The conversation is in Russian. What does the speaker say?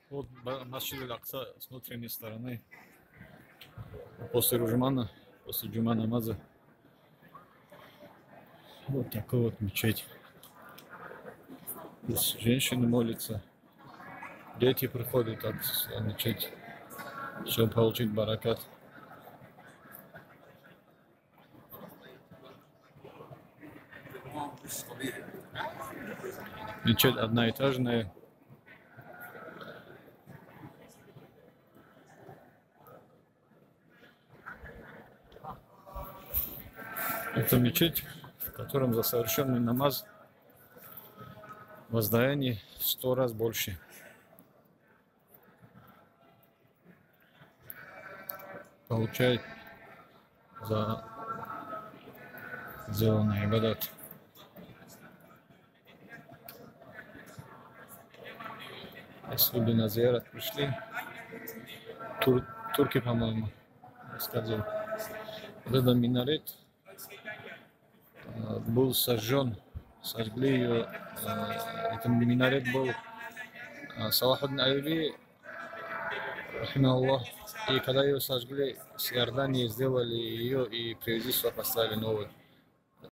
Вот Масджид Аль-Акса с внутренней стороны. После Руджмана, после джума намаза. Вот такой вот мечеть. Здесь женщины молятся, дети приходят от мечети, чтобы получить баракат. Мечеть одноэтажная. Это мечеть, в котором за совершенный намаз воздаяние в 100 раз больше. Получает за сделанный ибадат. Если бы на зиярат пришли, турки, по-моему, сказали, вот этот минарет был сожжен, сожгли ее. Этот минарет был Салахуддин Айюби, рахимахуллах, и когда ее сожгли, с Иордании сделали ее и привезли сюда, поставили новую.